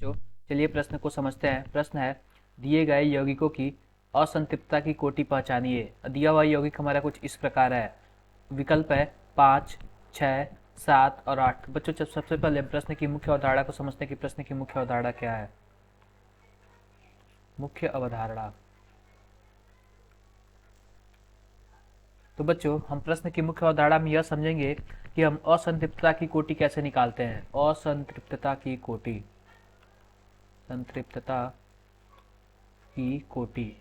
बच्चों, चलिए प्रश्न को समझते हैं। प्रश्न है, दिए गए यौगिकों की असंतृप्तता की कोटि पहचानिए। दिया हुआ यौगिक हमारा कुछ इस प्रकार है। विकल्प है 5, 6, 7 और 8। बच्चों, जब सबसे पहले प्रश्न की मुख्य अवधारणा को समझते हैं कि प्रश्न की मुख्य अवधारणा क्या है। मुख्य अवधारणा, तो बच्चों हम प्रश्न की मुख्य अवधारणा में यह समझेंगे कि हम असंतृप्तता की कोटि कैसे निकालते हैं। असंतृप्तता की कोटि, संतृप्तता की कोटि,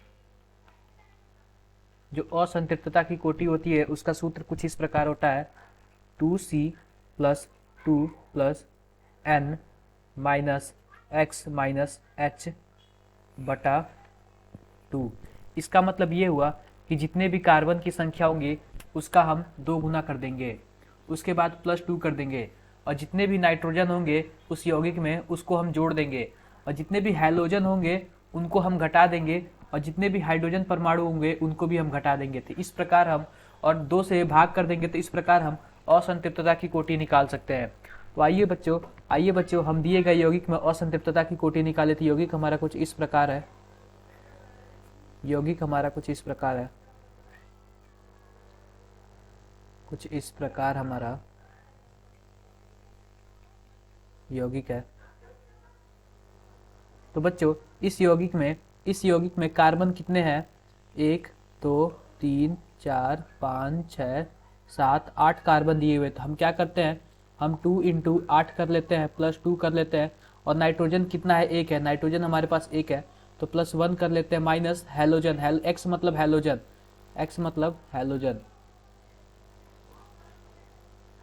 जो असंतृप्तता की कोटि होती है उसका सूत्र कुछ इस प्रकार होता है 2C plus 2 plus N minus x minus H बटा 2। इसका मतलब ये हुआ कि जितने भी कार्बन की संख्या होंगी उसका हम 2 गुना कर देंगे, उसके बाद प्लस 2 कर देंगे, और जितने भी नाइट्रोजन होंगे उस यौगिक में उसको हम जोड़ देंगे, और जितने भी हैलोजन होंगे उनको हम घटा देंगे, और जितने भी हाइड्रोजन परमाणु होंगे उनको भी हम घटा देंगे। तो इस प्रकार हम, और 2 से भाग कर देंगे, तो इस प्रकार हम असंतृप्तता की कोटि निकाल सकते हैं। तो आइए बच्चों हम दिए गए यौगिक में असंतृप्तता की कोटि निकाले। तो यौगिक हमारा कुछ इस प्रकार है। यौगिक हमारा कुछ इस प्रकार है, कुछ इस प्रकार हमारा यौगिक है। तो बच्चों इस यौगिक में कार्बन कितने हैं? 1, 2, 3, 4, 5, 6, 7, 8 कार्बन दिए हुए। तो हम क्या करते हैं, हम 2 इंटू 8 कर लेते हैं, प्लस 2 कर लेते हैं, और नाइट्रोजन कितना है? 1 है, नाइट्रोजन हमारे पास 1 है, तो प्लस 1 कर लेते हैं, माइनस हैलोजन, एक्स मतलब हैलोजन, एक्स मतलब हैलोजन।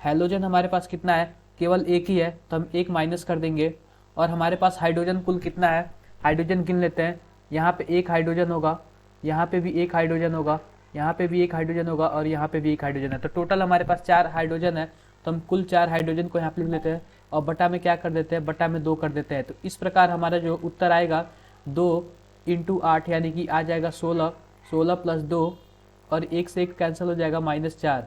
हैलोजन हमारे पास कितना है? केवल 1 ही है, तो हम 1 माइनस कर देंगे। और हमारे पास हाइड्रोजन कुल कितना है? हाइड्रोजन गिन लेते हैं। यहाँ पे 1 हाइड्रोजन होगा, यहाँ पे भी 1 हाइड्रोजन होगा, यहाँ पे भी 1 हाइड्रोजन होगा, और यहाँ पे भी 1 हाइड्रोजन है। तो टोटल हमारे पास 4 हाइड्रोजन है। तो हम कुल 4 हाइड्रोजन को यहाँ पे लिख लेते हैं, और बटा में क्या कर देते हैं? बटा में 2 कर देते हैं। तो इस प्रकार हमारा जो उत्तर आएगा 2 इंटू 8 यानी कि आ जाएगा 16, 16 प्लस 2, और 1 से 1 कैंसिल हो जाएगा, -4।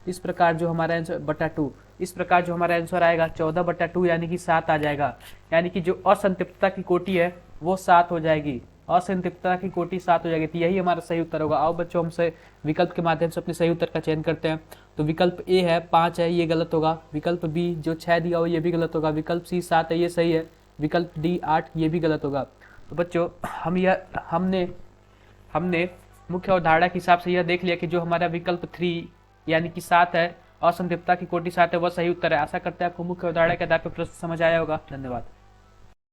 इस प्रकार जो हमारा आंसर बटा 2, इस प्रकार जो हमारा आंसर आएगा 14 बटा 2 यानी कि 7 आ जाएगा। यानी कि जो असंतृप्तता की कोटि है वो 7 हो जाएगी। असंतृप्तता की कोटि 7 हो जाएगी। तो यही हमारा सही उत्तर होगा। आओ बच्चों हमसे विकल्प के माध्यम से अपने सही उत्तर का चयन करते हैं। तो विकल्प ए है 5 है, ये गलत होगा। विकल्प बी जो 6 दिया हो ये भी गलत होगा। विकल्प सी 7 है, ये सही है। विकल्प डी 8, ये भी गलत होगा। तो बच्चों हमने मुख्य अवधारणा के हिसाब से यह देख लिया कि जो हमारा विकल्प 3 यानी कि 7 है, असंतृप्तता की कोटि 7 है, वह सही उत्तर है। आशा करते हैं आपको मुख्य अवधारणा के आधार पर प्रश्न समझ आया होगा। धन्यवाद।